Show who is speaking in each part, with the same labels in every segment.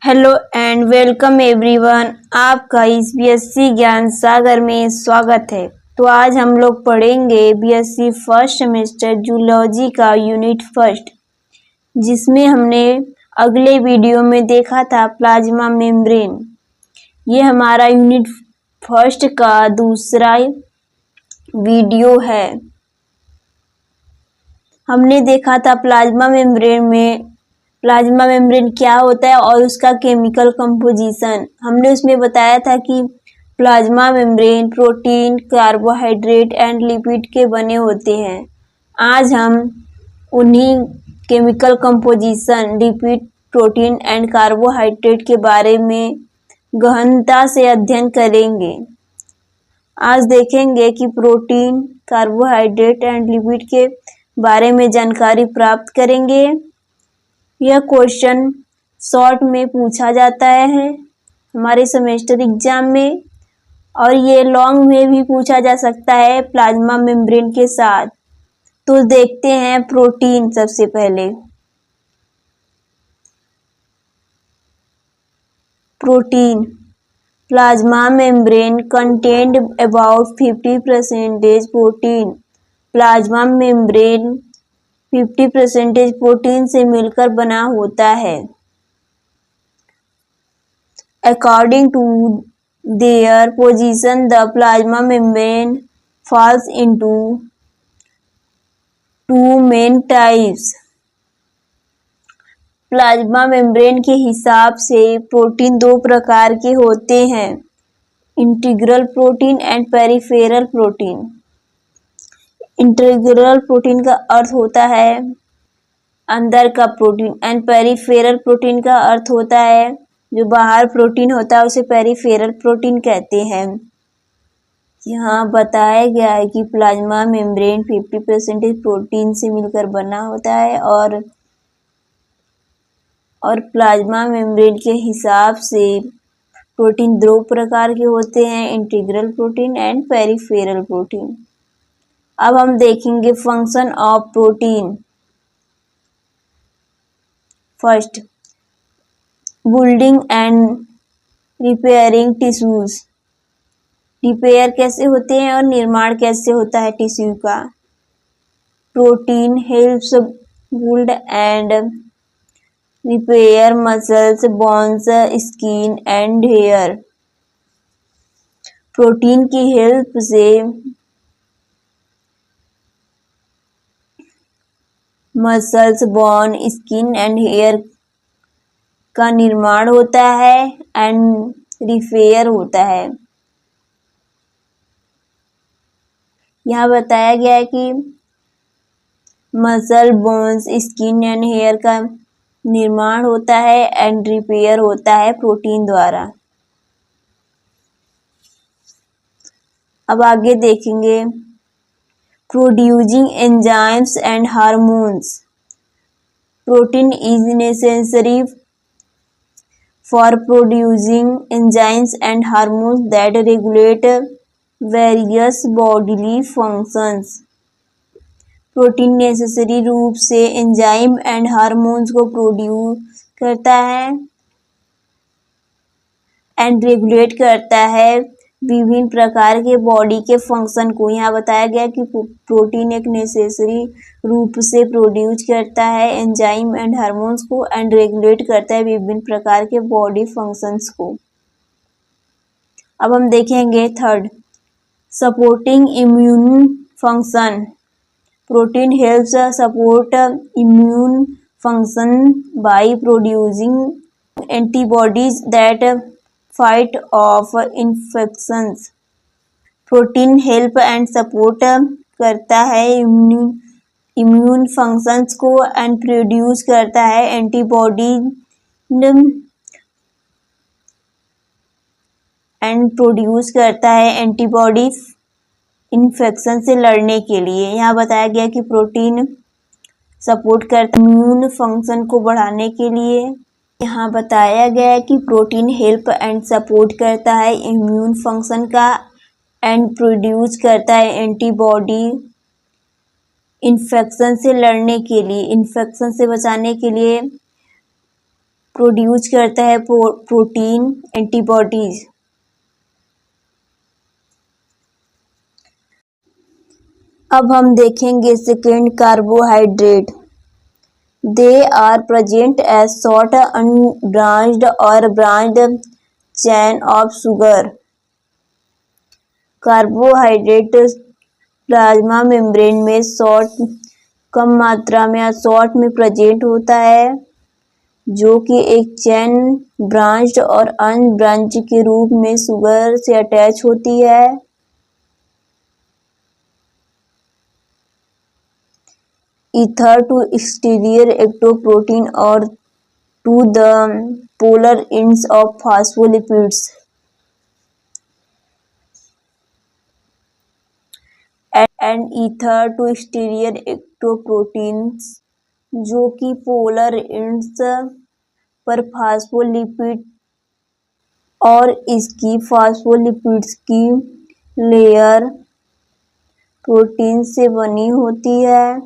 Speaker 1: Hello and welcome everyone. आपका इस BSc ज्ञान सागर में स्वागत है। तो आज हम लोग पढ़ेंगे बीएससी फर्स्ट सेमेस्टर जूलॉजी का यूनिट फर्स्ट, जिसमें हमने अगले वीडियो में देखा था प्लाज्मा मेम्ब्रेन। ये हमारा यूनिट फर्स्ट का दूसरा वीडियो है। हमने देखा था प्लाज्मा मेम्ब्रेन क्या होता है और उसका केमिकल कंपोजिशन। हमने उसमें बताया था कि plasma membrane protein, carbohydrate and lipid के बने होते हैं। आज हम उन्हीं chemical composition, lipid, protein and carbohydrate के बारे में गहनता से अध्ययन करेंगे। आज देखेंगे कि प्रोटीन, कार्बोहाइड्रेट एंड लिपिड के बारे में जानकारी प्राप्त करेंगे। यह क्वेश्चन शॉर्ट में पूछा जाता है हमारे सेमेस्टर एग्जाम में, और ये लॉन्ग में भी पूछा जा सकता है प्लाज्मा मेम्ब्रेन के साथ। तो देखते हैं प्रोटीन। सबसे पहले protein. Plasma membrane contained about 50% protein. Plasma membrane 50% protein से मिलकर बना होता है। According to their position, the plasma membrane falls into two main types. Plasma membrane के हिसाब से प्रोटीन दो प्रकार के होते हैं, integral protein and peripheral protein. Integral protein का अर्थ होता है अंदर का प्रोटीन, एंड पेरिफेरल प्रोटीन का अर्थ होता है जो बाहर प्रोटीन होता है, उसे पेरिफेरल प्रोटीन कहते हैं। यहाँ बताया गया है कि प्लाज्मा मेम्ब्रेन 50% प्रोटीन से मिलकर बना होता है और प्लाज्मा मेम्ब्रेन के हिसाब से प्रोटीन दो प्रकार के होते हैं, integral protein and peripheral protein. अब हम देखेंगे function of protein. First, building and repairing tissues. Repair कैसे होते हैं और निर्माण कैसे होता है टिश्यू का। Protein helps build and repair muscles, bones, skin and hair. Protein की हेल्प से muscles, bone, skin and hair का निर्माण होता है एंड रिपेयर होता है। यहाँ बताया गया है कि muscle, bones, skin and hair का निर्माण होता है एंड रिपेयर होता है प्रोटीन द्वारा। अब आगे देखेंगे producing enzymes and hormones. Protein is necessary for producing enzymes and hormones that regulate various bodily functions. Protein necessary रूप से एंजाइम एंड हार्मोन्स को प्रोड्यूस करता है एंड रेगुलेट करता है विभिन्न प्रकार के बॉडी के फंक्शन को। यहाँ बताया गया कि प्रोटीन एक नेसेसरी रूप से प्रोड्यूस करता है एंजाइम एंड हार्मोन्स को एंड रेगुलेट करता है विभिन्न प्रकार के बॉडी फंक्शंस को। अब हम देखेंगे third, supporting immune function. Protein helps support immune function by producing antibodies that fight of infections. Protein help and support करता है इम्यून फंक्शंस को एंड प्रोड्यूस करता है एंटीबॉडी इन्फेक्शन से लड़ने के लिए। यहाँ बताया गया कि प्रोटीन सपोर्ट करता है इम्यून फंक्शन को बढ़ाने के लिए। यहाँ बताया गया है कि प्रोटीन हेल्प एंड सपोर्ट करता है इम्यून फंक्शन का एंड प्रोड्यूस करता है एंटीबॉडी इन्फेक्शन से लड़ने के लिए, इन्फेक्शन से बचाने के लिए प्रोड्यूस करता है प्रोटीन एंटीबॉडीज। अब हम देखेंगे second carbohydrate. They are present as short unbranched और branched chain of sugar. Carbohydrate plasma membrane में शॉर्ट कम मात्रा में या शॉर्ट में प्रेजेंट होता है, जो कि एक चेन ब्रांच्ड और अनब्रांच्ड के रूप में शुगर से अटैच होती है। ईथर टू एक्सटीरियर एक्टोप्रोटीन और to the polar ends of phospholipids and either to exterior ectoproteins, जो कि पोलर एंड्स पर फॉस्फोलिपिड और इसकी फॉस्फोलिपिड्स की लेयर प्रोटीन से बनी होती है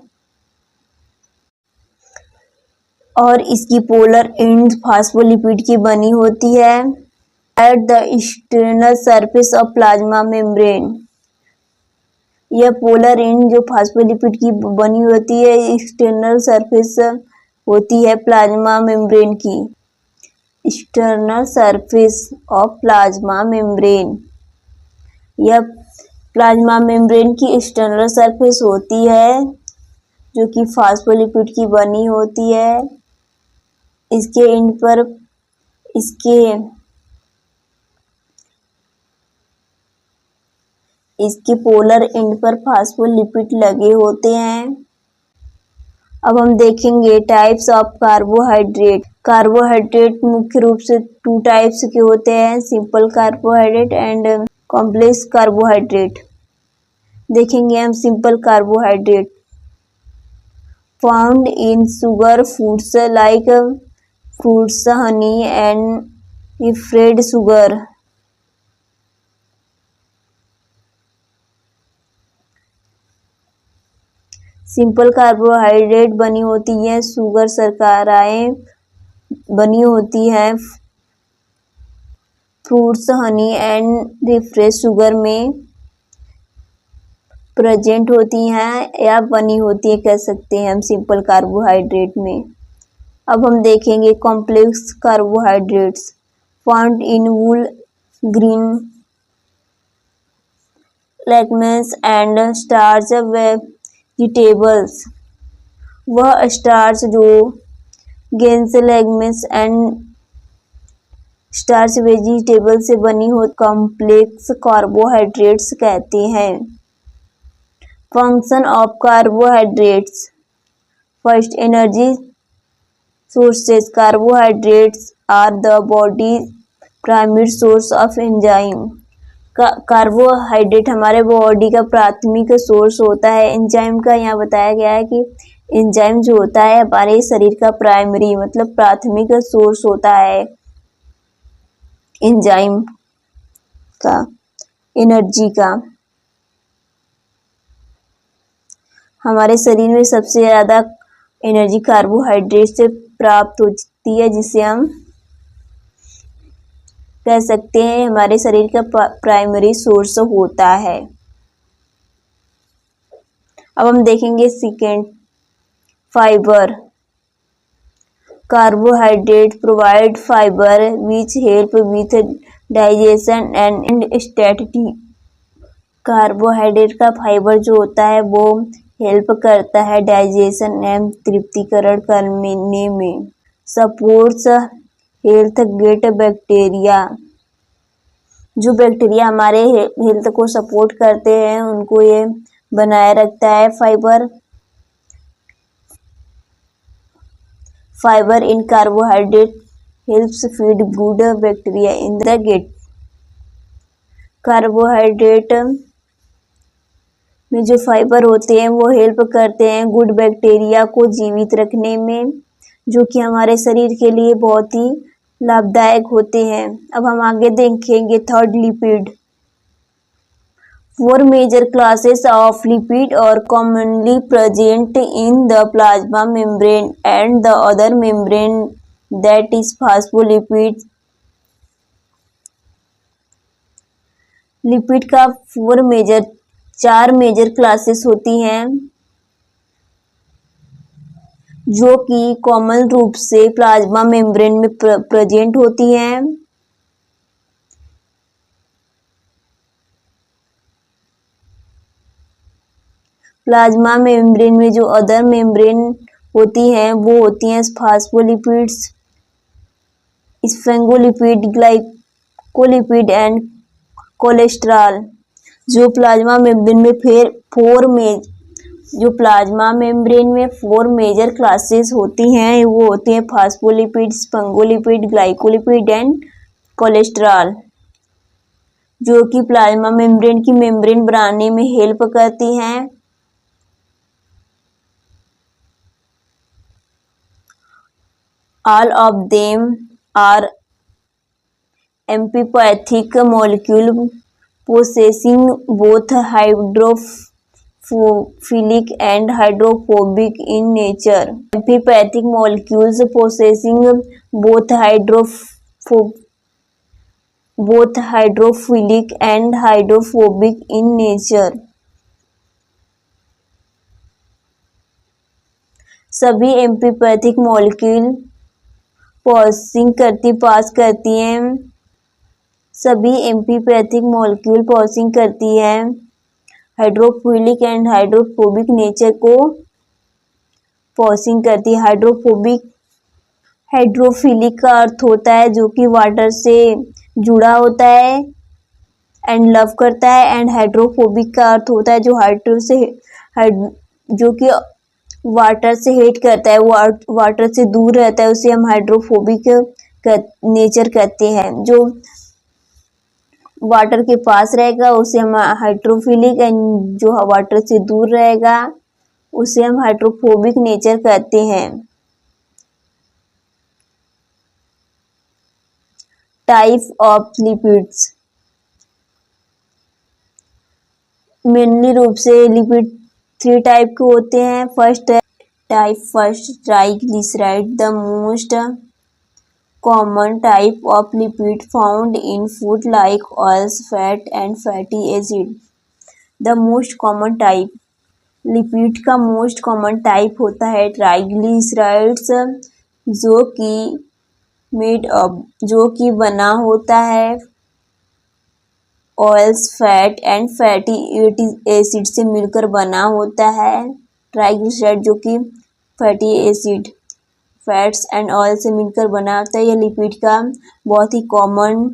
Speaker 1: और इसकी पोलर एंड फॉस्फोलिपिड की बनी होती है। At the external surface of plasma membrane, यह पोलर एंड जो फॉस्फोलिपिड की बनी होती है एक्सटर्नल सरफेस होती है प्लाज्मा मेम्ब्रेन की। External surface of plasma membrane, यह प्लाज्मा मेम्ब्रेन की एक्सटर्नल सरफेस होती है जो कि फॉस्फोलिपिड की बनी होती है। इसके एंड पर इसके पोलर एंड पर फॉस्फोलिपिड लगे होते हैं। अब हम देखेंगे टाइप्स ऑफ कार्बोहाइड्रेट। कार्बोहाइड्रेट मुख्य रूप से 2 टाइप्स के होते हैं, simple carbohydrate and complex carbohydrate. देखेंगे हम simple carbohydrate. Found in sugar foods like fruits, honey and refined sugar. Simple carbohydrate बनी होती है शुगर शर्कराएं बनी होती हैं fruits, honey and refined sugar में प्रेजेंट होती हैं या बनी होती है कह सकते हैं हम सिंपल कार्बोहाइड्रेट में। अब हम देखेंगे complex carbohydrates. Found in whole grains legumes and starch vegetables. वह स्टार्च जो grains, legumes and starch vegetable से बनी हो कॉम्प्लेक्स कार्बोहाइड्रेट्स कहते हैं। Function of carbohydrates. First, energy sources. Carbohydrates are the body primary source of enzyme. Carbohydrate हमारे body का प्राथमिक सोर्स होता है एंजाइम का। यहाँ बताया गया है कि एंजाइम जो होता है हमारे शरीर का प्राइमरी मतलब प्राथमिक सोर्स होता है एंजाइम का, एनर्जी का। हमारे शरीर में सबसे ज़्यादा एनर्जी कार्बोहाइड्रेट से प्राप्त होती है, जिसे हम कह सकते हैं हमारे शरीर का प्राइमरी सोर्स होता है। अब हम देखेंगे second, fibre. Carbohydrate provide fibre which help with digestion and satiety. Carbohydrate का फाइबर जो होता है वो हेल्प करता है डाइजेशन एवं तृप्तिकरण करने में। Supports health gut bacteria. जो बैक्टीरिया हमारे हेल्थ को सपोर्ट करते हैं उनको ये बनाए रखता है fibre. Fibre in carbohydrate helps feed good bacteria in the gut. Carbohydrate में जो फाइबर होते हैं वो हेल्प करते हैं गुड बैक्टीरिया को जीवित रखने में, जो कि हमारे शरीर के लिए बहुत ही लाभदायक होते हैं। अब हम आगे देखेंगे third, lipid. 4 major classes of lipid are commonly present in the plasma membrane and the other membrane that is phospholipids. Lipid का चार मेजर क्लासेस होती हैं जो कि कॉमन रूप से प्लाज्मा मेम्ब्रेन में प्रेजेंट होती हैं। प्लाज्मा मेम्ब्रेन में जो अदर मेम्ब्रेन होती हैं वो होती हैं फास्फोलिपिड्स, स्फेंगोलिपिड, ग्लाइकोलिपिड एंड कोलेस्ट्रॉल। जो प्लाज्मा मेम्ब्रेन में फोर मेजर क्लासेस होती हैं वो होती हैं फास्फोलिपिड, स्फेंगोलिपिड, ग्लाइकोलिपिड एंड कोलेस्ट्रॉल, जो कि प्लाज्मा मेम्ब्रेन की मेम्ब्रेन बनाने में हेल्प करती हैं। All of them are amphipathic molecule possessing both hydrophilic and hydrophobic in nature. Amphipathic molecules possessing both hydrophilic and hydrophobic in nature. सभी एम्फीपैथिक मॉलिक्यूल पॉसिंग करती हैं हाइड्रोफिलिक एंड हाइड्रोफोबिक नेचर को passing करती है। Hydrophilic का अर्थ होता है जो कि वाटर से जुड़ा होता है एंड लव करता है, एंड हाइड्रोफोबिक का अर्थ होता है जो कि वाटर से हेट करता है, वाटर से दूर रहता है, उसे हम हाइड्रोफोबिक नेचर कहते हैं। जो वाटर के पास रहेगा उसे हम हाइड्रोफिलिक, एंड जो वाटर से दूर रहेगा उसे हम हाइड्रोफोबिक नेचर कहते हैं। टाइप ऑफ लिपिड्स, मेनली रूप से लिपिड 3 टाइप के होते हैं। First triglyceride, the most common type of lipid found in food like oils, fat and fatty acid. The most common type, lipid का मोस्ट कॉमन टाइप होता है triglycerides, जो कि बना होता है oils, fat and fatty acid से मिलकर बना होता है। ट्राइग्लिसराइड जो कि fatty acid, fats and oil से मिलकर बना होता है। यह लिपिड का बहुत ही कॉमन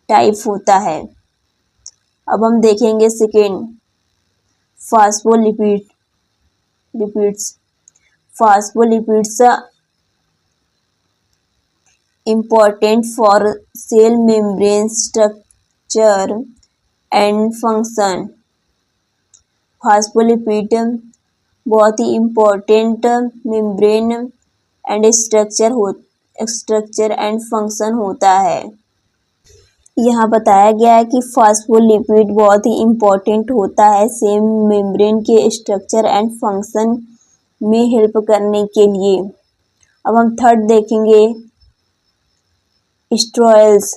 Speaker 1: टाइप होता है। अब हम देखेंगे second phospholipids. Phospholipids important for cell membrane structure and function. Phospholipid बहुत ही important membrane and structure and function होता है। यहाँ बताया गया है कि फास्फोलिपिड बहुत ही इम्पोर्टेंट होता है सेल मेम्ब्रेन के स्ट्रक्चर एंड फंक्शन में हेल्प करने के लिए। अब हम थर्ड देखेंगे sterols,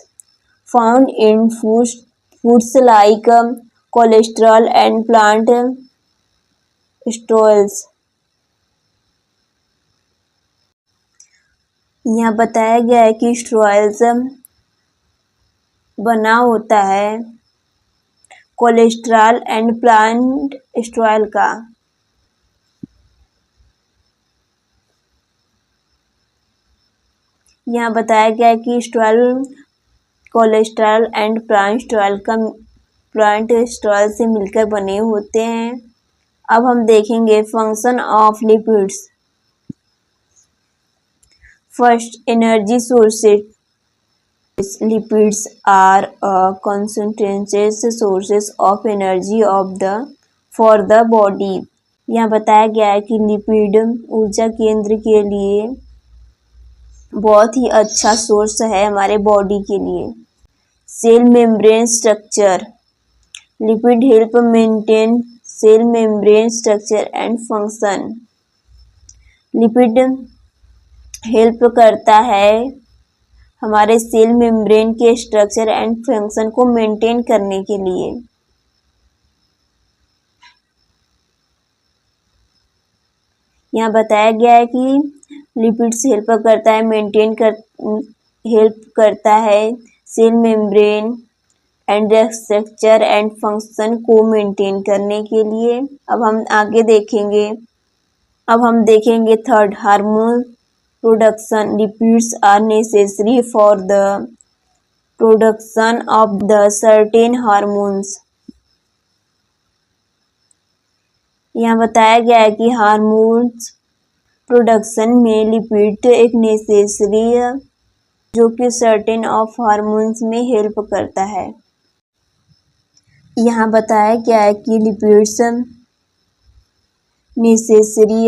Speaker 1: found in foods like cholesterol and plant sterols. यहाँ बताया गया है कि स्टेरॉल्स बना होता है कोलेस्ट्रॉल एंड प्लांट स्टेरॉल का। यहाँ बताया गया है कि कोलेस्ट्रॉल एंड प्लांट स्टेरॉल से मिलकर बने होते हैं। अब हम देखेंगे function of lipids. First, energy sources. Lipids are concentrated sources of energy for the body। यहाँ बताया गया है कि लिपिड ऊर्जा केंद्र के लिए बहुत ही अच्छा सोर्स है हमारे बॉडी के लिए। Cell membrane structure, lipid help maintain cell membrane structure and function. Lipid help करता है हमारे सेल मेम्ब्रेन के स्ट्रक्चर एंड फंक्शन को मेंटेन करने के लिए। यहाँ बताया गया है कि लिपिड्स हेल्प करता है हेल्प करता है cell membrane and structure and function को मेंटेन करने के लिए। अब हम आगे देखेंगे। अब हम देखेंगे third, hormone production. Lipids are necessary for the production of the certain hormones. यहाँ बताया गया है कि हार्मोन्स प्रोडक्शन में लिपिड एक नेसेसरी है जो कि सर्टेन ऑफ हार्मोन्स में हेल्प करता है। यहाँ बताया गया है कि लिपिड्स नेसेसरी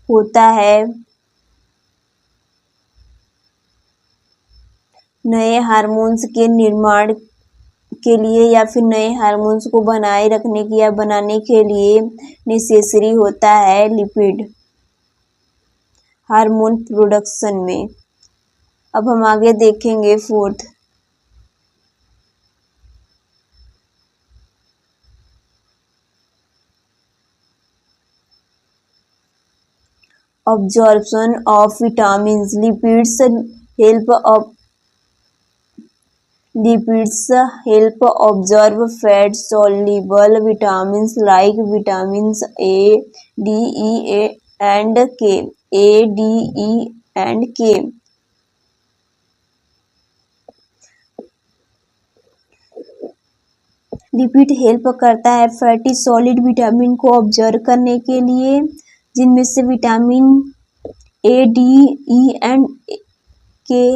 Speaker 1: होता है नए हार्मोन्स के निर्माण के लिए या फिर नए हार्मोन्स को बनाए रखने की या बनाने के लिए नेसेसरी होता है लिपिड हार्मोन प्रोडक्शन में। अब हम आगे देखेंगे fourth, absorption of vitamins. Lipids help absorb fat soluble vitamins like vitamins A, D, E and K. A, D, E and K. Lipid help करता है फैटी सॉलिड विटामिन को ऑब्जर्व करने के लिए, जिनमें से vitamin A, D, E and के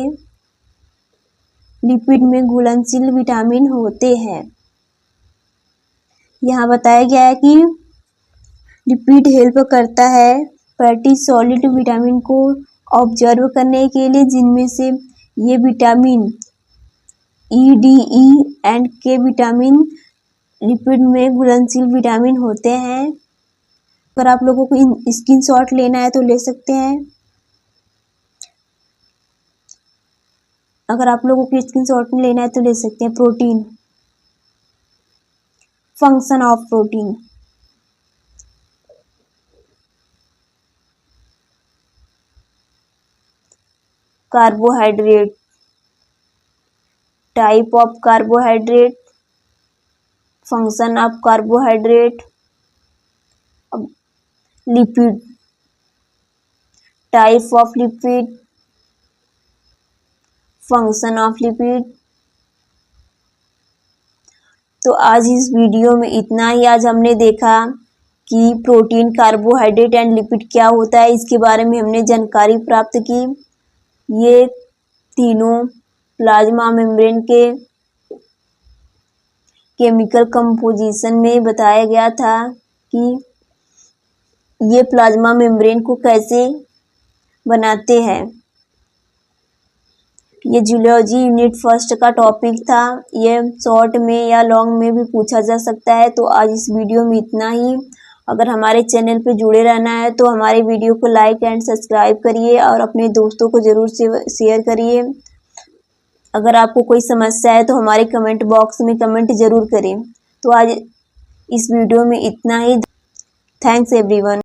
Speaker 1: lipid में घुलनशील विटामिन होते हैं। यहाँ बताया गया है कि लिपिड हेल्प करता है फैटी सॉलिड विटामिन को ऑब्जर्व करने के लिए, जिनमें से ये vitamin E, D, E and के विटामिन लिपिड में घुलनशील विटामिन होते हैं। अगर आप लोगों को स्क्रीनशॉट लेना है तो ले सकते हैं। अगर आप लोगों को स्क्रीनशॉट लेना है तो ले सकते हैं। Protein, function of protein. Carbohydrate, type of carbohydrate, function of carbohydrate. Lipid, type of lipid, function of lipid. तो आज इस वीडियो में इतना ही। आज हमने देखा कि प्रोटीन, कार्बोहाइड्रेट एंड लिपिड क्या होता है, इसके बारे में हमने जानकारी प्राप्त की। ये तीनों प्लाज्मा मेम्ब्रेन के केमिकल कंपोजिशन में बताया गया था कि ये प्लाज्मा मेम्ब्रेन को कैसे बनाते हैं। ये जूलॉजी यूनिट फर्स्ट का टॉपिक था। ये शॉर्ट में या लॉन्ग में भी पूछा जा सकता है। तो आज इस वीडियो में इतना ही। अगर हमारे चैनल पे जुड़े रहना है तो हमारे वीडियो को लाइक एंड सब्सक्राइब करिए और अपने दोस्तों को ज़रूर शेयर करिए। अगर आपको कोई समस्या है तो हमारे कमेंट बॉक्स में कमेंट ज़रूर करें। तो आज इस वीडियो में इतना ही। Thanks everyone.